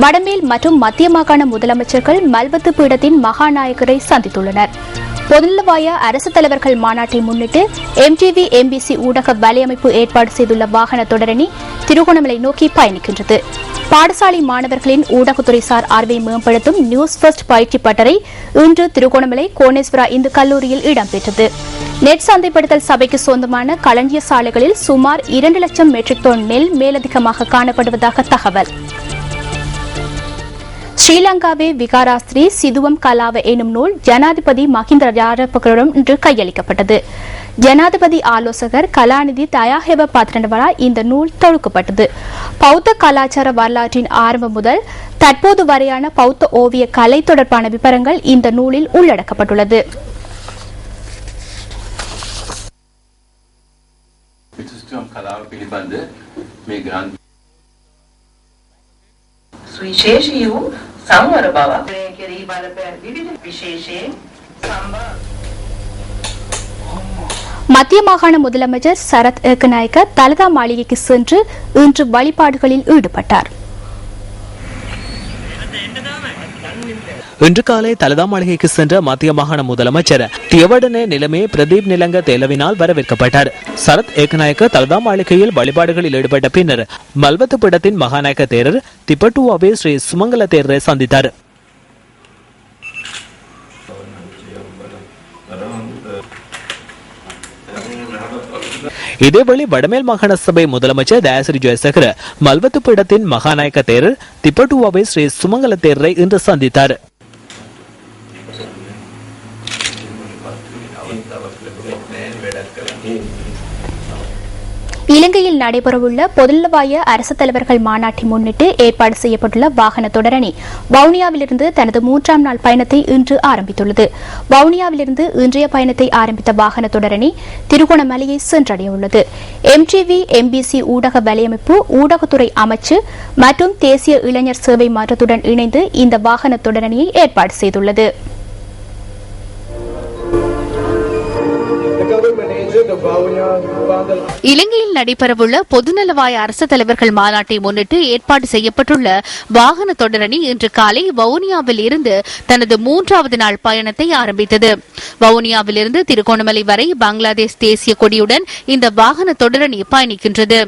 வடமேல் மற்றும் மத்திய மாகாண முதலமைச்சர்கள் மல்வத்து பீடத்தின் மகாநாயகரை சந்தித்துள்ளனர். பொதுநலவாய அரசு தலைவர்கள் மாநாட்டை முன்னிட்டு MTV MBC ஊடக வலையமைப்பு ஏற்பாடு செய்துள்ள வாகன தொடரணி திருகோணமலை நோக்கி பயணிக்கின்றது. பாடசாலை மாணவர்களின் ஊடகத்துறைசார் ஆர்வை மேம்படுத்தும் நியூஸ் ஃபர்ஸ்ட் பயிற்சி பட்டறை இன்று திருகோணமலை கோணேஸ்வரா இந்து கல்லூரியில் இடம்பெற்றது. நெட் சந்தைப்படுத்தல் சபைக்கு சொந்தமான களஞ்சிய சாலைகளில் சுமார் 2 லட்சம் மெட்ரிக் டன் நெல் மேலதிகமாக காணப்படுவதாக தகவல். ஸ்ரீலங்காவே விகாராஸ்திரி சிதுவம் கலாவ எனும் நூல் ஜனாதிபதி மஹிந்த ராஜபக்சவிடம் இன்று கையளிக்கப்பட்டது. ஜனாதிபதி ஆலோசகர் கலாநிதி தயாஹெப பாத்திரனவரால் இந்த நூல் தொகுக்கப்பட்டது. பௌத்த கலாச்சார வரலாற்றின் ஆரம்பம் முதல் தற்போது வரையான பௌத்த ஓவிய கலை தொடர்பான விவரங்கள் இந்த நூலில் உள்ளடக்கப்பட்டுள்ளது. மத்திய மாகாண முதலமைச்சர் சரத் ஏக்கநாயக்க தலதா மாளிகைக்கு சென்று இன்று வழிபாடுகளில் ஈடுபட்டார். இன்று காலை தலதா மாளிகைக்கு சென்ற மத்திய மாகாண முதலமைச்சர் தியவடனே நிலைமை பிரதீப் நிலங்க தேலவினால் வரவேற்கப்பட்டார். சரத் ஏக்கநாயக்க தலதா மாளிகையில் வழிபாடுகளில் ஈடுபட்ட பின்னர் மல்வத்து பீடத்தின் மகாநாயக்க தேரர் திப்பட்டுவாவே ஸ்ரீ சுமங்கல தேரரை சந்தித்தார். இதேவேளை வடமேல் மாகாண சபை முதலமைச்சர் தயாசிரி ஜெயசேகர மல்வத்து பீடத்தின் மகாநாயக்க தேரர் திப்பட்டுவாவே ஸ்ரீ சுமங்கல தேரரை இன்று சந்தித்தார். இலங்கையில் நடைபெறவுள்ள பொதுநலவாய அரசு தலைவர்கள் மாநாட்டை முன்னிட்டு ஏற்பாடு செய்யப்பட்டுள்ள வாகன தொடரணி வவுனியாவிலிருந்து தனது 3ஆம் நாள் பயணத்தை இன்று ஆரம்பித்துள்ளது. வவுனியாவிலிருந்து இன்றைய பயணத்தை ஆரம்பித்த வாகன தொடரணி திருகோணமலையை சென்றடையவுள்ளது. MTV MBC ஊடக வலையமைப்பு ஊடகத்துறை அமைச்சு மற்றும் தேசிய இளைஞர் சேவை மன்றத்துடன் இணைந்து இந்த வாகன தொடரணியை ஏற்பாடு செய்துள்ளது. இலங்கையில் நடைபெறவுள்ள பொதுநலவாய அரசு தலைவர்கள் மாநாட்டை முன்னிட்டு ஏற்பாடு செய்யப்பட்டுள்ள வாகன தொடரணி இன்று காலை வவுனியாவில் இருந்து தனது 3வது நாள் பயணத்தை ஆரம்பித்தது. வவுனியாவில் இருந்து திருகோணமலை வரை பங்களாதேஷ் தேசிய கொடியுடன் இந்த வாகன தொடரணி பயணிக்கின்றது.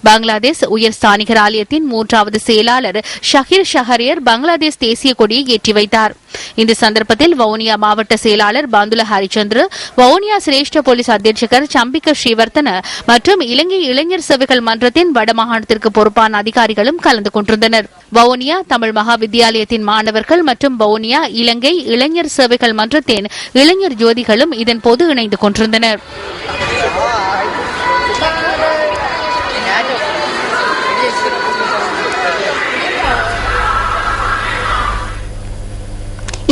பங்களாதேஷ் உயர் ஸ்தானிகர் ஆலயத்தின் 3வது செயலாளர் ஷஹீர் ஷஹரியர் பங்களாதேஷ் தேசிய கொடியை ஏற்றி வைத்தார். இந்த சந்தர்ப்பத்தில் வவுனியா மாவட்ட செயலாளர் பாந்துல ஹரிச்சந்திர, வவுனியா சிரேஷ்ட போலீஸ் அத்தியட்சகர் சம்பிக்க ஸ்ரீவர்த்தன மற்றும் இலங்கை இளைஞர் சேவைகள் மன்றத்தின் வடமாகாணத்திற்கு பொறுப்பான அதிகாரிகளும் கலந்து கொண்டிருந்தனர். வவுனியா தமிழ் மகா வித்தியாலயத்தின் மாணவர்கள் மற்றும் வவுனியா இலங்கை இளைஞர் சேவைகள் மன்றத்தின் இளைஞர் ஜோதிகளும் இதன்போது இணைந்து கொண்டிருந்தனர்.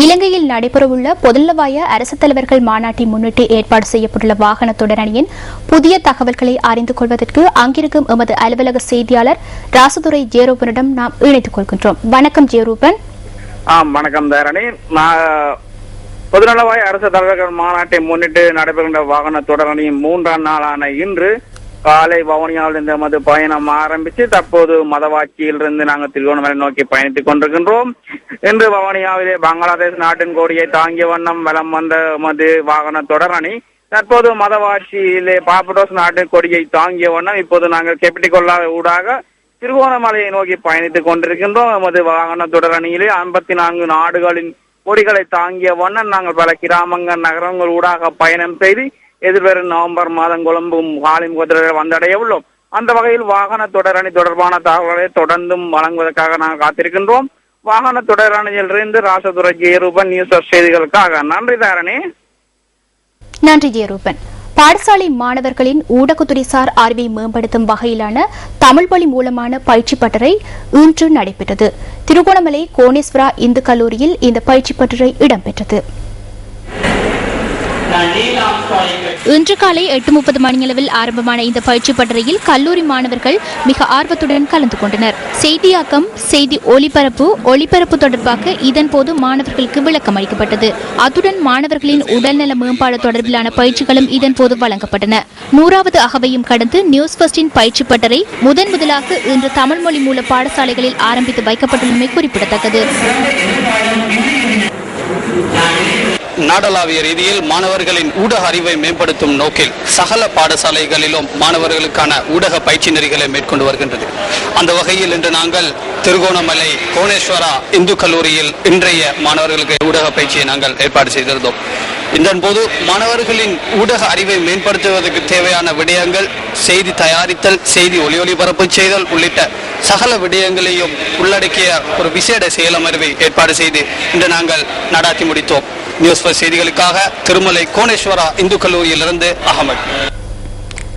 இலங்கையில் நடைபெறவுள்ள பொதுநலவாய அரசு தலைவர்கள் மாநாட்டை முன்னிட்டு ஏற்பாடு செய்யப்பட்டுள்ள வாகன தொடரணியின் புதிய தகவல்களை அறிந்து கொள்வதற்கு அங்கிருக்கும் எமது அலுவலக செய்தியாளர் ராசதுரை ஜெயரூபனிடம் நாம் இணைத்துக் கொள்கின்றோம். வணக்கம் ஜெயரூபன். வணக்கம் தாரணி. பொதுநலவாய அரசு தலைவர்கள் மாநாட்டை முன்னிட்டு நடைபெறுகின்ற வாகன தொடரணியின் 3ஆம் நாளான இன்று காலை வவுனியாவிலிருந்து எமது பயணம் ஆரம்பித்து தற்போது மதவாச்சியிலிருந்து நாங்கள் திருகோணமலை நோக்கி பயணித்துக் கொண்டிருக்கின்றோம். இன்று வவுனியாவிலே பங்களாதேஷ் நாட்டின் கொடியை தாங்கிய வண்ணம் வலம் வந்த எமது வாகன தொடரணி தற்போது மதவாச்சியிலே பாபடோஸ் நாட்டின் கொடியை தாங்கிய வண்ணம் இப்போது நாங்கள் கெப்பிட்டிகொள்ளா ஊடாக திருகோணமலையை நோக்கி பயணித்துக் கொண்டிருக்கின்றோம். எமது வாகன தொடரணியிலே 54 நாடுகளின் கொடிகளை தாங்கிய வண்ணம் நாங்கள் பல கிராமங்கள் நகரங்கள் ஊடாக பயணம் செய்து எதிர்வரும் நவம்பர் மாதம் கொழும்பும் காலிமுகத்தில் வந்தடைய உள்ளோம். அந்த வகையில் வாகன தொடரணி தொடர்பான தகவல்களை தொடர்ந்தும் வழங்குவதற்காக நாங்கள் காத்திருக்கின்றோம். வாகன தொடரணியிலிருந்து ராசதுரை ஜெயரூபன், நியூஸ் செய்திகளுக்காக. நன்றி தாரணி. நன்றி ஜெயரூபன். பாடசாலை மாணவர்களின் ஊடகத்துறைசார் அறிவை மேம்படுத்தும் வகையிலான தமிழ் வழி மூலமான பயிற்சி பட்டறை இன்று நடைபெற்றது. திருகோணமலை கோணேஸ்வரா இந்து கல்லூரியில் இந்த பயிற்சி பட்டறை இடம்பெற்றது. இன்று காலை 8:30 மணியளவில் ஆரம்பமான இந்த பயிற்சி பட்டறையில் கல்லூரி மாணவர்கள் மிக ஆர்வத்துடன் கலந்து கொண்டனர். செய்தியாக்கம், செய்தி ஒளிபரப்பு தொடர்பாக இதன்போது மாணவர்களுக்கு விளக்கம் அளிக்கப்பட்டது. அத்துடன் மாணவர்களின் உடல்நல மேம்பாடு தொடர்பிலான பயிற்சிகளும் இதன்போது வழங்கப்பட்டன. 100வது அகவையும் கடந்து நியூஸ் ஃபர்ஸ்டின் பயிற்சி பட்டறை முதலாக இன்று தமிழ் மொழி மூல பாடசாலைகளில் ஆரம்பித்து வைக்கப்பட்டுள்ளமை குறிப்பிடத்தக்கது. நாடளாவிய ரீதியில் மாணவர்களின் ஊடக அறிவை மேம்படுத்தும் நோக்கில் சகல பாடசாலைகளிலும் மாணவர்களுக்கான ஊடக பயிற்சி நெறிகளை மேற்கொண்டு வருகின்றது. அந்த வகையில் இன்று நாங்கள் திருகோணமலை கோணேஸ்வரா இந்து கல்லூரியில் இன்றைய மாணவர்களுக்கு ஊடக பயிற்சியை நாங்கள் ஏற்பாடு செய்திருந்தோம். இதன் போது மாணவர்களின் ஊடக அறிவை மேம்படுத்துவதற்கு தேவையான விடயங்கள், செய்தி தயாரித்தல், செய்தி ஒளிபரப்பு செய்தல் உள்ளிட்ட சகல விடயங்களையும் உள்ளடக்கிய ஒரு விசேட செயலமர்வை ஏற்பாடு செய்து இன்று நாங்கள் நடாத்தி முடித்தோம். நியூஸ் ஃபர்ஸ்ட் செய்திகளுக்காக திருமலை கோணேஸ்வரா இந்து கல்லூரியிலிருந்து அகமது.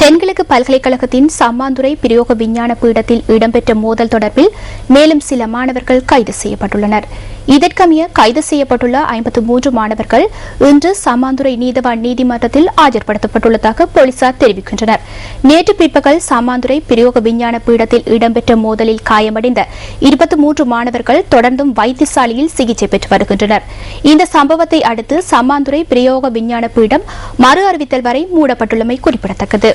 தென்கிழக்கு பல்கலைக்கழகத்தின் சம்மாந்துறை பிரயோக விஞ்ஞான பீடத்தில் இடம்பெற்ற மோதல் தொடர்பில் மேலும் சில மாணவர்கள் கைது செய்யப்பட்டுள்ளனர். இதற்கமைய கைது செய்யப்பட்டுள்ள 53 மாணவர்கள் இன்று சம்மாந்துறை நீதவான் நீதிமன்றத்தில் ஆஜர்படுத்தப்பட்டுள்ளதாக போலீசார் தெரிவிக்கின்றனர். நேற்று பிற்பகல் சம்மாந்துறை பிரயோக விஞ்ஞான பீடத்தில் இடம்பெற்ற மோதலில் காயமடைந்த 23 மாணவர்கள் தொடர்ந்தும் வைத்தியசாலையில் சிகிச்சை பெற்று வருகின்றனர். இந்த சம்பவத்தை அடுத்து சம்மாந்துறை பிரயோக விஞ்ஞான பீடம் மறு அறிவித்தல் வரை மூடப்பட்டுள்ளமை குறிப்பிடத்தக்கது.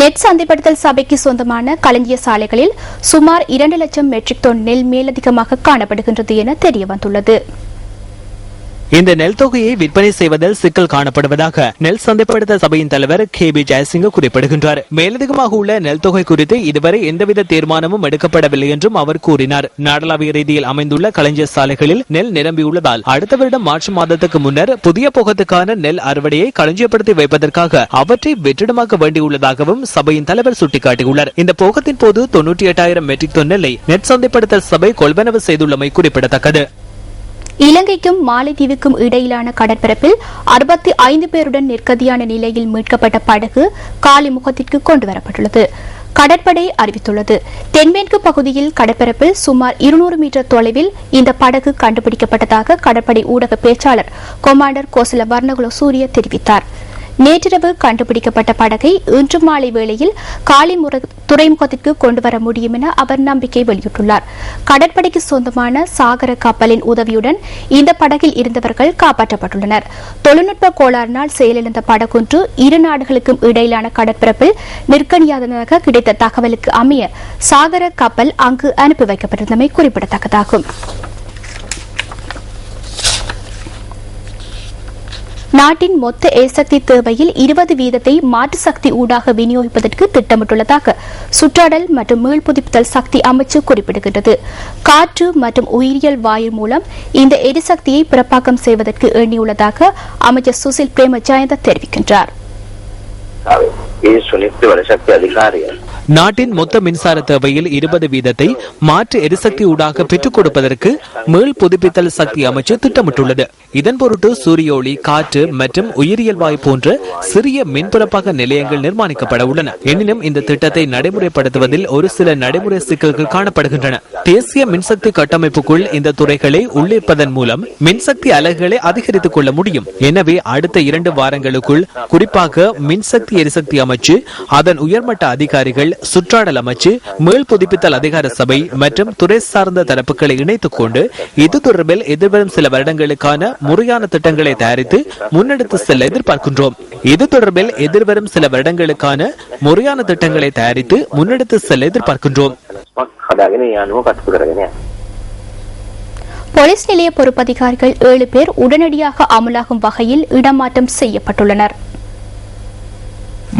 நெட் சந்தைப்படுத்தல் சபைக்கு சொந்தமான களஞ்சிய சாலைகளில் சுமார் 2 லட்சம் மெட்ரிக் டன் நெல் மேலதிகமாக காணப்படுகின்றது என தெரியவந்துள்ளது. இந்த நெல் தொகையை விற்பனை செய்வதில் சிக்கல் காணப்படுவதாக நெல் சந்தைப்படுத்தல் சபையின் தலைவர் KB ஜெயசிங்க குறிப்பிடுகின்றார். மேலதிகமாக உள்ள நெல் தொகை குறித்து இதுவரை எந்தவித தீர்மானமும் எடுக்கப்படவில்லை என்றும் அவர் கூறினார். நாடளாவிய ரீதியில் அமைந்துள்ள களஞ்சிய சாலைகளில் நெல் நிரம்பியுள்ளதால் அடுத்த வருடம் மார்ச் மாதத்துக்கு முன்னர் புதிய போகத்துக்கான நெல் அறுவடையை களஞ்சியப்படுத்தி வைப்பதற்காக அவற்றை வெற்றிடமாக்க வேண்டியுள்ளதாகவும் சபையின் தலைவர் சுட்டிக்காட்டியுள்ளார். இந்த போகத்தின் போது 98,000 மெட்ரிக் டன் நெல்லை நெட் சந்தைப்படுத்தல் சபை கொள்வனவு செய்துள்ளமை குறிப்பிடத்தக்கது. இலங்கைக்கும் மாலைதீவுக்கும் இடையிலான கடற்பரப்பில் 65 பேருடன் நிர்கதியான நிலையில் மீட்கப்பட்ட படகு காலிமுகத்திற்கு கொண்டுவரப்பட்டுள்ளது. கடற்படை அறிவித்துள்ளது. தென்மேற்கு பகுதியில் கடற்பரப்பில் சுமார் 200 மீட்டர் தொலைவில் இந்த படகு கண்டுபிடிக்கப்பட்டதாக கடற்படை ஊடக பேச்சாளர் கொமாண்டர் கோசல வர்ணகுல சூரிய தெரிவித்தார். நேற்றிரவு கண்டுபிடிக்கப்பட்ட படகை இன்று மாலை வேளையில் காலி துறைமுகத்திற்கு கொண்டுவர முடியும் என அவர் நம்பிக்கை வெளியிட்டுள்ளார். கடற்படைக்கு சொந்தமான சாகர கப்பலின் உதவியுடன் இந்த படகில் இருந்தவர்கள் காப்பாற்றப்பட்டுள்ளனர். தொழில்நுட்ப கோளாறினால் செயலிழந்த படகொன்று இரு நாடுகளுக்கும் இடையிலான கடற்பரப்பில் நிற்கணியாததாக கிடைத்த தகவலுக்கு அமைய சாகர கப்பல் அங்கு அனுப்பி வைக்கப்பட்டிருந்தமை குறிப்பிடத்தக்கதாகும். நாட்டின் மொத்த எரிசக்தி தேவையில் 20% மாற்று சக்தி ஊடாக விநியோகிப்பதற்கு திட்டமிட்டுள்ளதாக சுற்றாடல் மற்றும் மீள்புதுப்பித்தல் சக்தி அமைச்சு குறிப்பிடுகிறது. காற்று மற்றும் உயிரியல் வாயு மூலம் இந்த எரிசக்தியை பிறப்பாக்கம் செய்வதற்கு எண்ணியுள்ளதாக அமைச்சர் சுசில் பிரேம ஜயந்த தெரிவிக்கின்றார். நாட்டின் மொத்த மின்சார தேவையில் 20% மாற்று எரிசக்தி ஊடாக பெற்றுக் கொடுப்பதற்கு மீள் புதுப்பித்தல் சக்தி அமைச்சு திட்டமிட்டுள்ளது. இதன் பொருட்டு சூரிய ஒளி, காற்று மற்றும் உயிரியல் வாயு போன்ற சிறிய மின்புறப்பாக நிலையங்கள் நிர்மாணிக்கப்பட உள்ளன. எனினும் இந்த திட்டத்தை நடைமுறைப்படுத்துவதில் ஒரு சில நடைமுறை சிக்கல்கள் காணப்படுகின்றன. தேசிய மின்சக்தி கட்டமைப்புக்குள் இந்த துறைகளை உள்ளிருப்பதன் மூலம் மின்சக்தி அலகுகளை அதிகரித்துக் கொள்ள முடியும். எனவே அடுத்த 2 வாரங்களுக்குள் குறிப்பாக மின்சக்தி எரிசக்தி அமைச்சு, அதன் உயர்மட்ட அதிகாரிகள், சுற்றாடல் அமைச்சு, மீள் புதுப்பித்தல் அதிகார சபை மற்றும் துறை சார்ந்த தரப்புகளை இணைத்துக் கொண்டு இது தொடர்பில் எதிர்வரும் சில வருடங்களுக்கான முறையான திட்டங்களை தயாரித்து முன்னெடுத்து செல்ல எதிர்பார்க்கின்றோம். இது தொடர்பில் எதிர்வரும் சில வருடங்களுக்கான முறையான திட்டங்களை தயாரித்து முன்னெடுத்து செல்ல எதிர்பார்க்கின்றோம். போலீஸ் நிலைய பொறுப்பதிகாரிகள் 7 பேர் உடனடியாக அமலாகும் வகையில் இடமாற்றம் செய்யப்பட்டுள்ளனர்.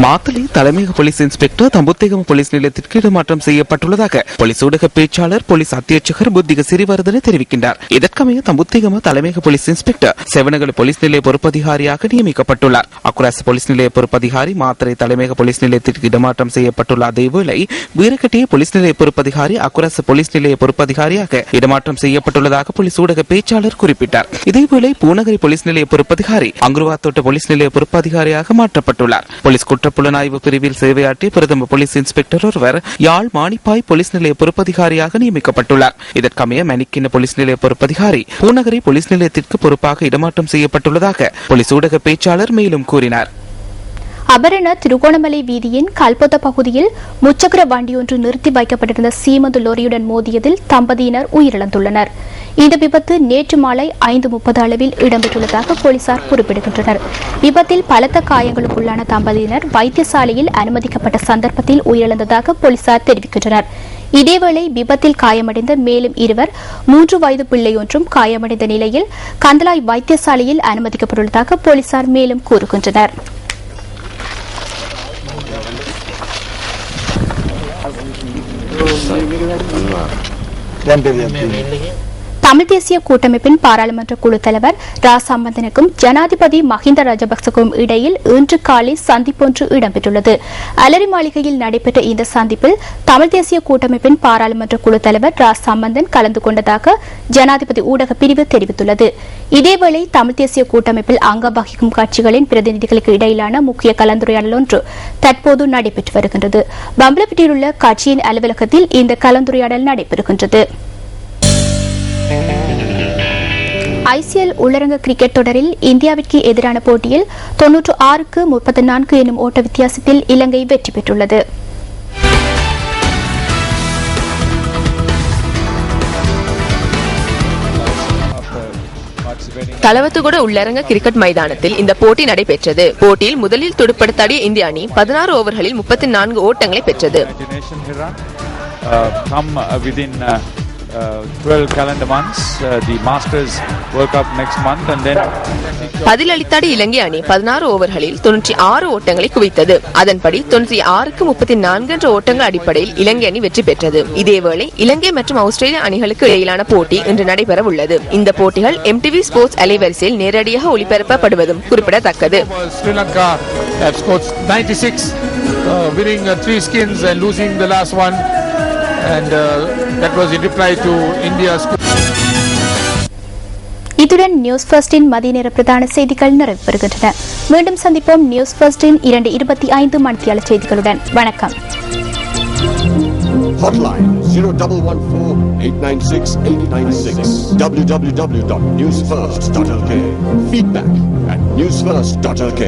மாத்தளை தலைமையக போலீஸ் இன்ஸ்பெக்டர் தம்புத்தேகம போலீஸ் நிலையத்திற்கு இடமாற்றம் செய்யப்பட்டுள்ளதாக போலீஸ் ஊடக பேச்சாளர் போலீஸ் அத்தியட்சகர் புத்திக சிறிவர்தன தெரிவிக்கின்றார். இதற்கமைய தம்புத்தேகம தலைமையக போலீஸ் இன்ஸ்பெக்டர் செவனகல போலீஸ் நிலைய பொறுப்பதிகாரியாக நியமிக்கப்பட்டுள்ளார். அக்குராச போலீஸ் நிலைய பொறுப்பதிகாரி மாத்தளை தலைமையக போலீஸ் நிலையத்திற்கு இடமாற்றம் செய்யப்பட்டுள்ள அதேவேளை வீரகட்டிய போலீஸ் நிலைய பொறுப்பதிகாரி அக்குராச போலீஸ் நிலைய பொறுப்பதிகாரியாக இடமாற்றம் செய்யப்பட்டுள்ளதாக போலீஸ் ஊடக பேச்சாளர் குறிப்பிட்டார். இதேவேளை பூநகரி போலீஸ் நிலைய பொறுப்பதிகாரி அங்குருவாத்தோட்ட போலீஸ் நிலைய பொறுப்பதிகாரியாக மாற்றப்பட்டுள்ளார். போலீஸ் குற்றப்புலனாய்வு பிரிவில் சேவையாற்றிய பிரதம போலீஸ் இன்ஸ்பெக்டர் ஒருவர் யாழ் மானிப்பாய் போலீஸ் நிலைய பொறுப்பதிகாரியாக நியமிக்கப்பட்டுள்ளார். இதற்கமைய மணிக்கிண்ண போலீஸ் நிலைய பொறுப்பதிகாரி பூநகரி போலீஸ் நிலையத்திற்கு பொறுப்பாக இடமாற்றம் செய்யப்பட்டுள்ளதாக போலீஸ் ஊடக பேச்சாளர் மேலும் கூறினார். அபரண திருகோணமலை வீதியின் கல்பொத்த பகுதியில் முச்சக்கர வண்டியொன்று நிறுத்தி வைக்கப்பட்டிருந்த சீமந்து லோரியுடன் மோதியதில் தம்பதியினர் உயிரிழந்துள்ளனர். இந்த விபத்து நேற்று மாலை 5:30 அளவில் இடம்பெற்றுள்ளதாக போலீசார் குறிப்பிடுகின்றனர். விபத்தில் பலத்த காயங்களுக்குள்ளான தம்பதியினர் வைத்தியசாலையில் அனுமதிக்கப்பட்ட சந்தர்ப்பத்தில் உயிரிழந்ததாக போலீசார் தெரிவிக்கின்றனர். இதேவேளை விபத்தில் காயமடைந்த மேலும் இருவர் 3 வயது பிள்ளையொன்றும் காயமடைந்த நிலையில் கந்தலாய் வைத்தியசாலையில் அனுமதிக்கப்பட்டுள்ளதாக போலீசார் மேலும் கூறுகின்றனர். தமிழ் தேசிய கூட்டமைப்பின் பாராளுமன்ற குழு தலைவர் ரா சம்பந்தனுக்கும் ஜனாதிபதி மஹிந்த ராஜபக்சவுக்கும் இடையில் இன்று காலை சந்திப்பொன்று இடம்பெற்றுள்ளது. அலரி மாளிகையில் நடைபெற்ற இந்த சந்திப்பில் தமிழ் தேசிய கூட்டமைப்பின் பாராளுமன்ற குழு தலைவர் ரா சம்பந்தன் கலந்து கொண்டதாக ஜனாதிபதி ஊடக பிரிவு தெரிவித்துள்ளது. இதேவேளை தமிழ் தேசிய கூட்டமைப்பில் அங்கம் வகிக்கும் கட்சிகளின் பிரதிநிதிகளுக்கு இடையிலான முக்கிய கலந்துரையாடல் ஒன்று தற்போது நடைபெற்று வருகின்றது. பம்பலப்பிட்டியில் உள்ள கட்சியின் அலுவலகத்தில் இந்த கலந்துரையாடல் நடைபெறுகின்றது. ஐசிஎல் உள்ளரங்க கிரிக்கெட் தொடரில் இந்தியாவிற்கு எதிரான போட்டியில் 96-34 எனும் ஓட்ட வித்தியாசத்தில் இலங்கை வெற்றி பெற்றுள்ளது. தலவத்துகொட உள்ளரங்க கிரிக்கெட் மைதானத்தில் இந்த போட்டி நடைபெற்றது. போட்டியில் முதலில் துடுப்படுத்தாடிய இந்திய அணி 16 ஓவர்களில் 34 ஓட்டங்களை பெற்றது. 12 calendar months, the Masters World Cup next month, and then பதிலளித்தாடிய இலங்கை அணி 16 ஓவர்களில் 96 ஓட்டங்களை குவித்தது. அதன்படி 96-34 என்ற ஓட்டங்கள் அடிப்படையில் இலங்கை அணி வெற்றி பெற்றது. இதேவேளை இலங்கை மற்றும் ஆஸ்திரேலியா அணிகளுக்கு இடையிலான போட்டி இன்று நடைபெற உள்ளது. இந்த போட்டிகள் MTV ஸ்போர்ட்ஸ் அலைவரிசையில் நேரடியாக ஒளிபரப்பப்படுவதும் குறிப்பிடத்தக்கது. Sri Lanka have scored 96, winning 3 skins and losing the last one, and that was in reply to India's. இத்துடன் நியூஸ் ஃபர்ஸ்டின் மதிய நேர பிரதான செய்திகள் நிறைவு பெறுகின்றன. மீண்டும் சந்திப்போம் நியூஸ் ஃபர்ஸ்டின் 2:25 மணித்தியால செய்திகளுடன். வணக்கம். Hotline 0114-896-896 www.newsfirst.lk. Feedback at newsfirst.lk.